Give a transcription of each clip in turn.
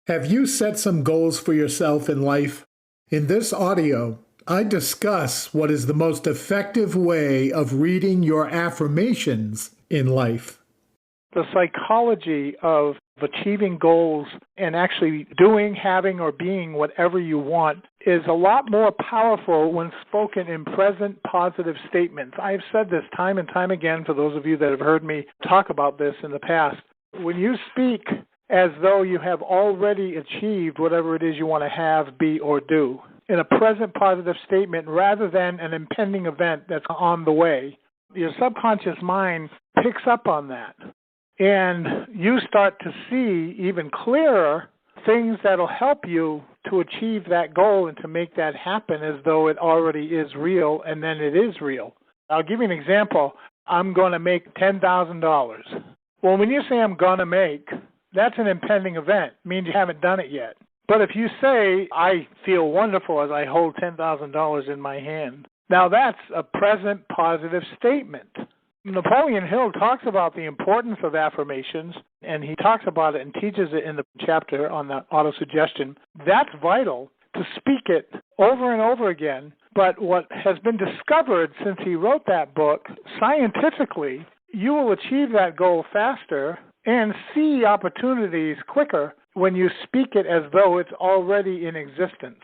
Have you set some goals for yourself in life? In this audio, I discuss what is the most effective way of reading your affirmations in life. The psychology of achieving goals and actually doing, having, or being whatever you want is a lot more powerful when spoken in present positive statements. I have said this time and time again for those of you that have heard me talk about this in the past. When you speak as though you have already achieved whatever it is you want to have, be, or do, in a present positive statement rather than an impending event that's on the way, your subconscious mind picks up on that. And you start to see even clearer things that'll help you to achieve that goal and to make that happen as though it already is real, and then it is real. I'll give you an example. I'm going to make $10,000. Well, when you say I'm going to make, that's an impending event. It means you haven't done it yet. But if you say, I feel wonderful as I hold $10,000 in my hand, now that's a present positive statement. Napoleon Hill talks about the importance of affirmations, and he talks about it and teaches it in the chapter on the autosuggestion. That's vital to speak it over and over again. But what has been discovered since he wrote that book, scientifically, you will achieve that goal faster and see opportunities quicker when you speak it as though it's already in existence.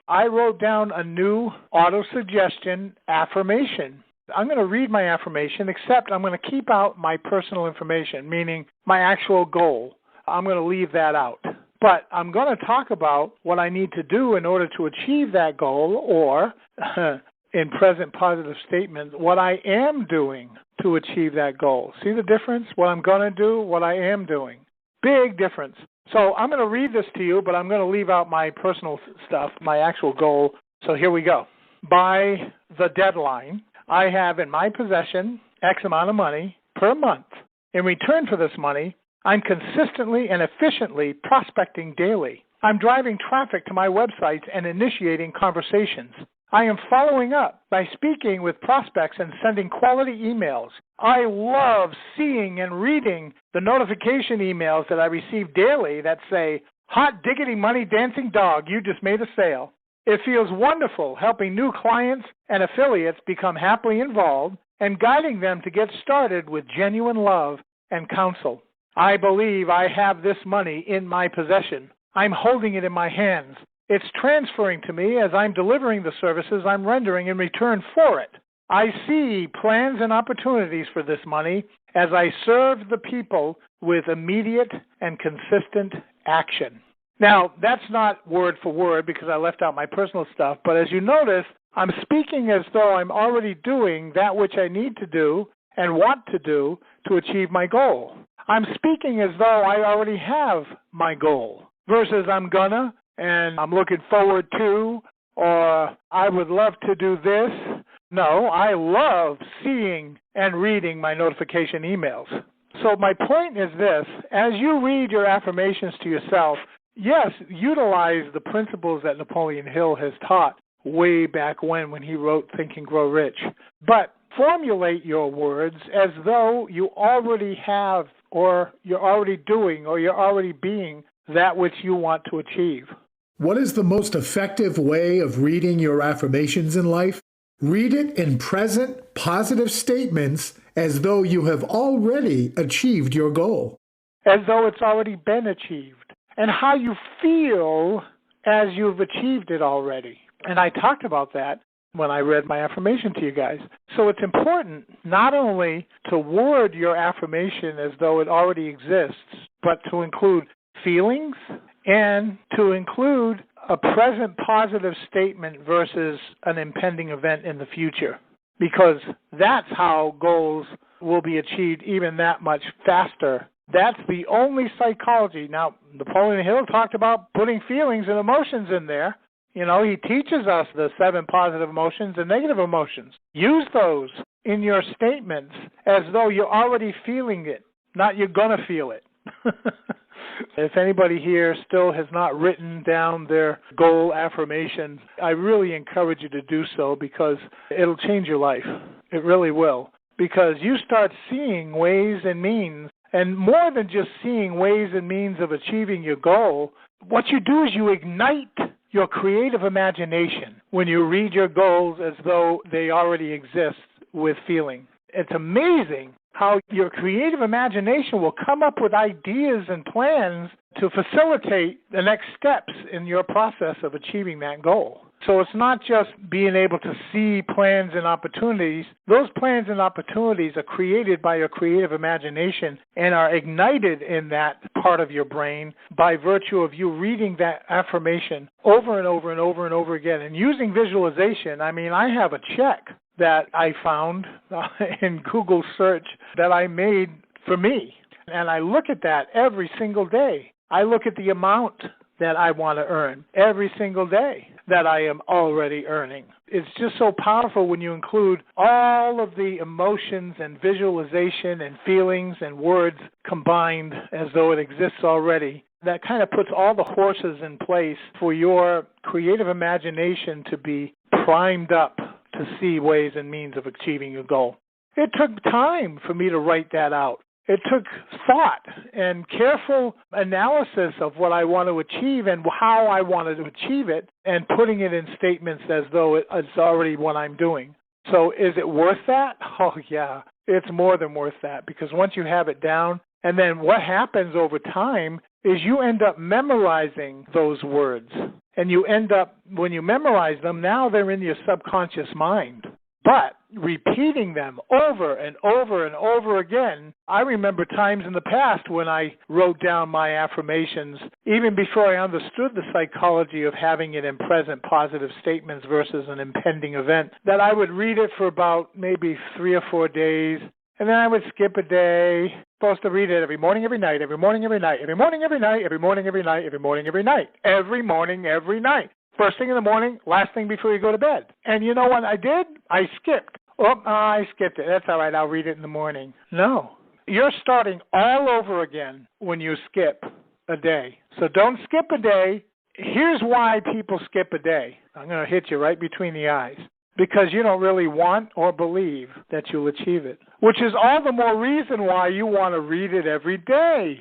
I wrote down a new autosuggestion affirmation. I'm going to read my affirmation, except I'm going to keep out my personal information, meaning my actual goal. I'm going to leave that out. But I'm going to talk about what I need to do in order to achieve that goal, or in present positive statement, what I am doing to achieve that goal. See the difference? What I'm going to do, what I am doing. Big difference. So I'm going to read this to you, but I'm going to leave out my personal stuff, my actual goal. So here we go. By the deadline, I have in my possession X amount of money per month. In return for this money, I'm consistently and efficiently prospecting daily. I'm driving traffic to my websites and initiating conversations. I am following up by speaking with prospects and sending quality emails. I love seeing and reading the notification emails that I receive daily that say, "Hot diggity money dancing dog, you just made a sale." It feels wonderful helping new clients and affiliates become happily involved and guiding them to get started with genuine love and counsel. I believe I have this money in my possession. I'm holding it in my hands. It's transferring to me as I'm delivering the services I'm rendering in return for it. I see plans and opportunities for this money as I serve the people with immediate and consistent action. Now, that's not word for word because I left out my personal stuff, but as you notice, I'm speaking as though I'm already doing that which I need to do and want to do to achieve my goal. I'm speaking as though I already have my goal versus I'm gonna and I'm looking forward to, or I would love to do this. No, I love seeing and reading my notification emails. So my point is this: as you read your affirmations to yourself, yes, utilize the principles that Napoleon Hill has taught way back when he wrote Think and Grow Rich. But formulate your words as though you already have, or you're already doing, or you're already being that which you want to achieve. What is the most effective way of reading your affirmations in life? Read it in present positive statements as though you have already achieved your goal. As though it's already been achieved. And how you feel as you've achieved it already. And I talked about that when I read my affirmation to you guys. So it's important not only to word your affirmation as though it already exists, but to include feelings and to include a present positive statement versus an impending event in the future. Because that's how goals will be achieved even that much faster. That's the only psychology. Now, Napoleon Hill talked about putting feelings and emotions in there. You know, he teaches us the 7 positive emotions and negative emotions. Use those in your statements as though you're already feeling it, not you're going to feel it. If anybody here still has not written down their goal affirmation, I really encourage you to do so because it'll change your life. It really will. Because you start seeing ways and means And more than just seeing ways and means of achieving your goal, what you do is you ignite your creative imagination when you read your goals as though they already exist with feeling. It's amazing how your creative imagination will come up with ideas and plans to facilitate the next steps in your process of achieving that goal. So it's not just being able to see plans and opportunities. Those plans and opportunities are created by your creative imagination and are ignited in that part of your brain by virtue of you reading that affirmation over and over and over and over again. And using visualization, I mean, I have a check that I found in Google search that I made for me. And I look at that every single day. I look at the amount that I want to earn every single day that I am already earning. It's just so powerful when you include all of the emotions and visualization and feelings and words combined as though it exists already. That kind of puts all the horses in place for your creative imagination to be primed up to see ways and means of achieving your goal. It took time for me to write that out. It took thought and careful analysis of what I want to achieve and how I wanted to achieve it and putting it in statements as though it's already what I'm doing. So is it worth that? Oh, yeah. It's more than worth that because once you have it down, and then what happens over time is you end up memorizing those words. And you end up, when you memorize them, now they're in your subconscious mind. But repeating them over and over and over again, I remember times in the past when I wrote down my affirmations, even before I understood the psychology of having it in present positive statements versus an impending event, that I would read it for about maybe 3 or 4 days, and then I would skip a day. Supposed to read it every morning, every night, every morning, every night, every morning, every night, every morning, every night, every morning, every night, every morning, every night. First thing in the morning, last thing before you go to bed. And you know what I did? I skipped. I skipped it. That's all right. I'll read it in the morning. No. You're starting all over again when you skip a day. So don't skip a day. Here's why people skip a day. I'm going to hit you right between the eyes. Because you don't really want or believe that you'll achieve it. Which is all the more reason why you want to read it every day.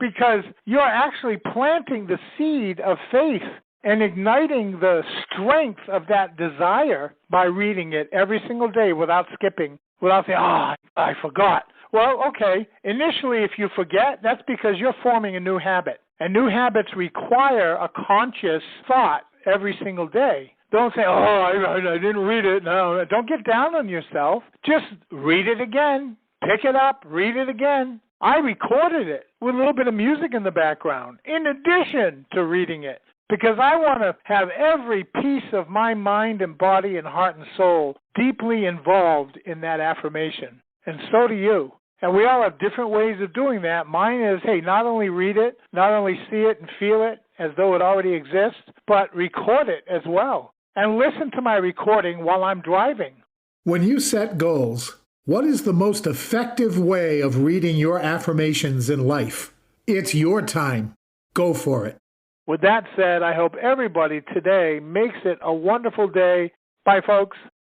Because you're actually planting the seed of faith and igniting the strength of that desire by reading it every single day without skipping, without saying, I forgot. Well, okay, initially if you forget, that's because you're forming a new habit. And new habits require a conscious thought every single day. Don't say, I didn't read it. No, don't get down on yourself. Just read it again. Pick it up, read it again. I recorded it with a little bit of music in the background in addition to reading it. Because I want to have every piece of my mind and body and heart and soul deeply involved in that affirmation. And so do you. And we all have different ways of doing that. Mine is, not only read it, not only see it and feel it as though it already exists, but record it as well. And listen to my recording while I'm driving. When you set goals, what is the most effective way of reading your affirmations in life? It's your time. Go for it. With that said, I hope everybody today makes it a wonderful day. Bye, folks.